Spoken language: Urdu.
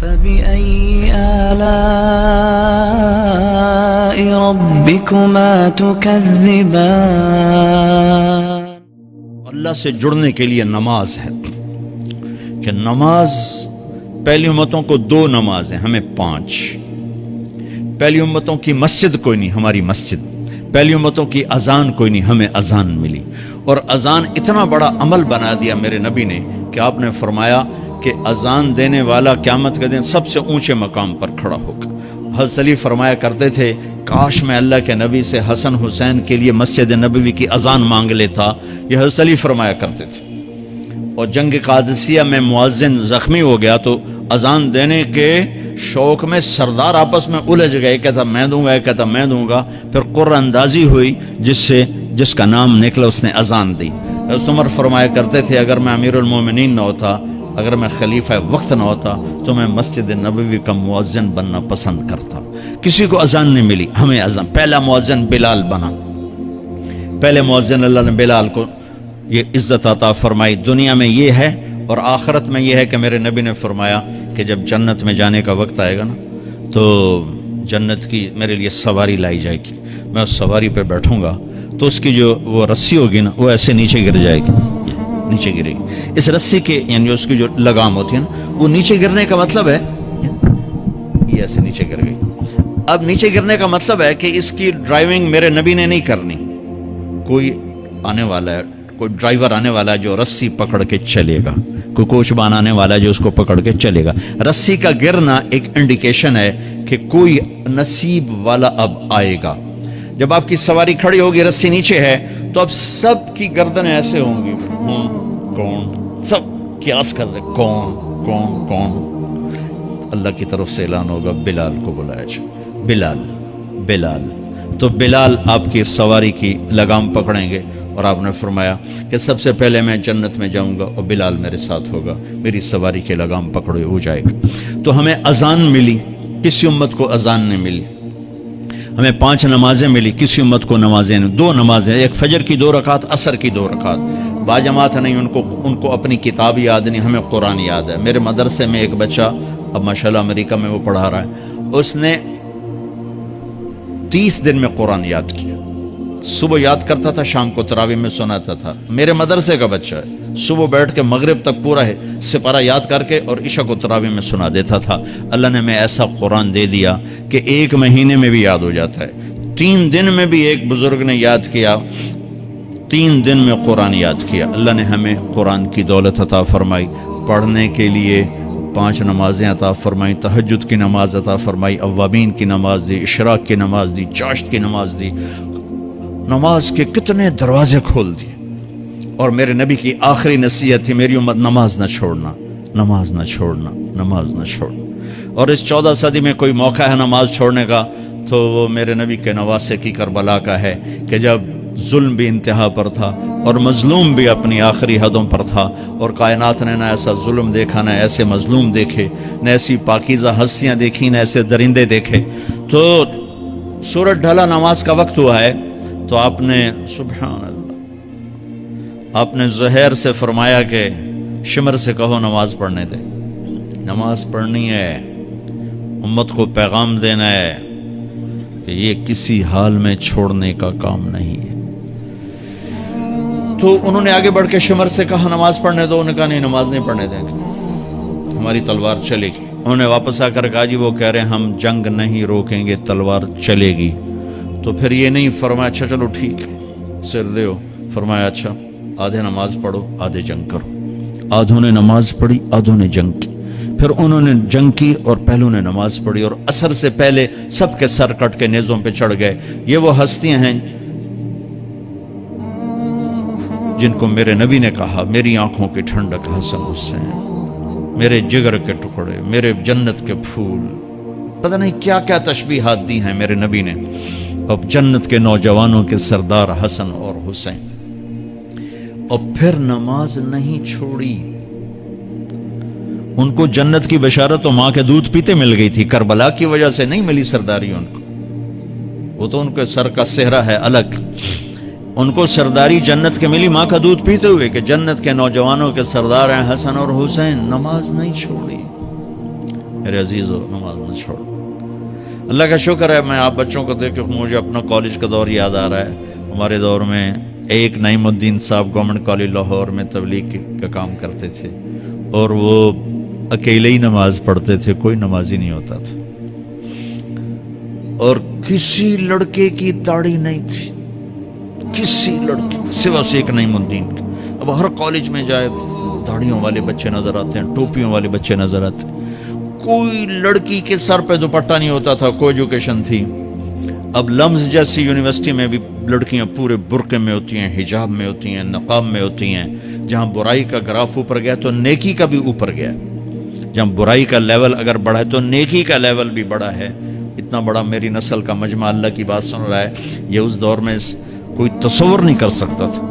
فبأي آلاء ربكما تكذبان۔ اللہ سے جڑنے کے لیے نماز ہے کہ نماز پہلی امتوں کو 2 نمازیں، ہمیں 5۔ پہلی امتوں کی مسجد کوئی نہیں، ہماری مسجد۔ پہلی امتوں کی اذان کوئی نہیں، ہمیں اذان ملی۔ اور اذان اتنا بڑا عمل بنا دیا میرے نبی نے کہ آپ نے فرمایا کہ اذان دینے والا قیامت کے دن سب سے اونچے مقام پر کھڑا ہوگا۔ حضرت علی فرمایا کرتے تھے کاش میں اللہ کے نبی سے حسن حسین کے لیے مسجد نبوی کی اذان مانگ لیتا، یہ حضرت علی فرمایا کرتے تھے۔ اور جنگ قادسیہ میں مؤذن زخمی ہو گیا تو اذان دینے کے شوق میں سردار آپس میں الجھ گئے، کہتا میں دوں گا، کہتا میں دوں گا۔ پھر قرعہ اندازی ہوئی، جس کا نام نکلا اس نے اذان دی۔ حضرت عمر فرمایا کرتے تھے اگر میں امیر المومنین نہ ہوتا، اگر میں خلیفہ وقت نہ ہوتا تو میں مسجد نبوی کا مؤذن بننا پسند کرتا۔ کسی کو اذان نہیں ملی، ہمیں اذان۔ پہلا مؤذن بلال بنا، پہلے مؤذن اللہ نے بلال کو یہ عزت عطا فرمائی۔ دنیا میں یہ ہے اور آخرت میں یہ ہے کہ میرے نبی نے فرمایا کہ جب جنت میں جانے کا وقت آئے گا نا تو جنت کی میرے لیے سواری لائی جائے گی، میں اس سواری پہ بیٹھوں گا تو اس کی جو وہ رسی ہوگی نا وہ ایسے نیچے گر جائے گی، نیچے گرے گی۔ اس رسی کے یعنی اس کی جو لگام ہوتی ہے نا وہ نیچے گرنے کا مطلب ہے یہ ایسے نیچے گر گئی۔ اب نیچے گرنے کا مطلب ہے کہ اس کی ڈرائیونگ میرے نبی نے نہیں کرنی، کوئی آنے والا ہے، کوئی ڈرائیور آنے والا ہے جو رسی پکڑ کے چلے گا، کوئی کوچبان آنے والا ہے جو اس کو پکڑ کے چلے گا۔ رسی کا گرنا ایک انڈیکیشن ہے کہ کوئی نصیب والا اب آئے گا۔ جب آپ کی سواری کھڑی ہوگی، رسی نیچے ہے تو اب سب کی گردنیں ایسے ہوں گی، کون؟ سب قیاس کر رہے کون کون کون؟ اللہ کی طرف سے اعلان ہوگا بلال کو بلایا جائے، بلال بلال۔ تو بلال آپ کی سواری کی لگام پکڑیں گے اور آپ نے فرمایا کہ سب سے پہلے میں جنت میں جاؤں گا اور بلال میرے ساتھ ہوگا، میری سواری کی لگام پکڑے ہو جائے گا۔ تو ہمیں اذان ملی، کسی امت کو اذان نہیں ملی۔ ہمیں 5 نمازیں ملی، کسی امت کو نمازیں نہیں۔ 2 نمازیں، ایک فجر کی 2 رکعت، عصر کی 2 رکعت۔ باجماعت نہیں، ان کو اپنی کتاب یاد نہیں، ہمیں قرآن یاد ہے۔ میرے مدرسے میں ایک بچہ اب ماشاءاللہ امریکہ میں وہ پڑھا رہا ہے، اس نے 30 دن میں قرآن یاد کیا۔ صبح یاد کرتا تھا، شام کو تراویح میں سناتا تھا۔ میرے مدرسے کا بچہ ہے، صبح بیٹھ کے مغرب تک پورا ہے سپارہ یاد کر کے اور عشاء کو تراویح میں سنا دیتا تھا۔ اللہ نے ہمیں ایسا قرآن دے دیا کہ 1 مہینے میں بھی یاد ہو جاتا ہے۔ 3 دن میں بھی ایک بزرگ نے یاد کیا، 3 دن میں قرآن یاد کیا۔ اللہ نے ہمیں قرآن کی دولت عطا فرمائی، پڑھنے کے لیے 5 نمازیں عطا فرمائی، تہجد کی نماز عطا فرمائی، اوابین کی نماز دی، اشراق کی نماز دی، چاشت کی نماز دی۔ نماز کے کتنے دروازے کھول دیے۔ اور میرے نبی کی آخری نصیحت تھی میری امت نماز نہ چھوڑنا، نماز نہ چھوڑنا، نماز نہ چھوڑنا۔ اور اس 14 صدی میں کوئی موقع ہے نماز چھوڑنے کا تو وہ میرے نبی کے نواسے کی کربلا کا ہے کہ جب ظلم بھی انتہا پر تھا اور مظلوم بھی اپنی آخری حدوں پر تھا، اور کائنات نے نہ ایسا ظلم دیکھا، نہ ایسے مظلوم دیکھے، نہ ایسی پاکیزہ ہستیاں دیکھی، نہ ایسے درندے دیکھے۔ تو سورج ڈھلا، نماز کا وقت ہوا ہے تو آپ نے سبحان اللہ، آپ نے زہیر سے فرمایا کہ شمر سے کہو نماز پڑھنے دے، نماز پڑھنی ہے، امت کو پیغام دینا ہے کہ یہ کسی حال میں چھوڑنے کا کام نہیں ہے۔ تو انہوں نے آگے بڑھ کے شمر سے کہا نماز پڑھنے دو، انہوں نے کہا نہیں نماز نہیں پڑھنے دیں گے، ہماری تلوار چلے گی۔ انہوں نے واپس آ کر کہا جی وہ کہہ رہے ہیں ہم جنگ نہیں روکیں گے، تلوار چلے گی۔ تو پھر یہ نہیں فرمایا اچھا چلو ٹھیک ہے سر دیو، فرمایا اچھا آدھے نماز پڑھو آدھے جنگ کرو۔ آدھوں نے نماز پڑھی، آدھوں نے جنگ کی۔ پھر انہوں نے جنگ کی اور پہلوں نے نماز پڑھی، اور عصر سے پہلے سب کے سر کٹ کے نیزوں پہ چڑھ گئے۔ یہ وہ ہستیاں ہیں جن کو میرے نبی نے کہا میری آنکھوں کی ٹھنڈک حسن حسین، میرے جگر کے ٹکڑے، میرے جنت کے پھول، پتہ نہیں کیا کیا تشبیہات دی ہیں میرے نبی نے۔ اب جنت کے نوجوانوں کے سردار حسن اور حسین۔ اور پھر نماز نہیں چھوڑی۔ ان کو جنت کی بشارت تو ماں کے دودھ پیتے مل گئی تھی، کربلا کی وجہ سے نہیں ملی سرداری ان کو، وہ تو ان کے سر کا صحرا ہے الگ۔ ان کو سرداری جنت کے ملی ماں کا دودھ پیتے ہوئے کہ جنت کے نوجوانوں کے سردار ہیں حسن اور حسین۔ نماز نہیں چھوڑی، میرے عزیزو نماز نہ چھوڑو۔ اللہ کا شکر ہے، میں آپ بچوں کو دیکھ کے مجھے اپنا کالج کا دور یاد آ رہا ہے۔ ہمارے دور میں ایک نعیم الدین صاحب گورنمنٹ کالج لاہور میں تبلیغ کا کام کرتے تھے، اور وہ اکیلے ہی نماز پڑھتے تھے، کوئی نمازی نہیں ہوتا تھا، اور کسی لڑکے کی داڑھی نہیں تھی، کسی لڑکی سوا سے ایک نعیم الدین کی۔ اب ہر کالج میں جائے داڑھیوں والے بچے نظر آتے ہیں، ٹوپیوں والے بچے نظر آتے ہیں، کوئی لڑکی کے سر پہ دوپٹہ نہیں ہوتا تھا، کوئی ایجوکیشن تھی۔ اب لمز جیسی یونیورسٹی میں بھی لڑکیاں پورے برقعے میں ہوتی ہیں، حجاب میں ہوتی ہیں، نقاب میں ہوتی ہیں۔ جہاں برائی کا گراف اوپر گیا تو نیکی کا بھی اوپر گیا، جہاں برائی کا لیول اگر بڑھا ہے تو نیکی کا لیول بھی بڑا ہے۔ اتنا بڑا میری نسل کا مجمع اللہ کی بات سن رہا ہے، یہ اس دور میں کوئی تصور نہیں کر سکتا تھا۔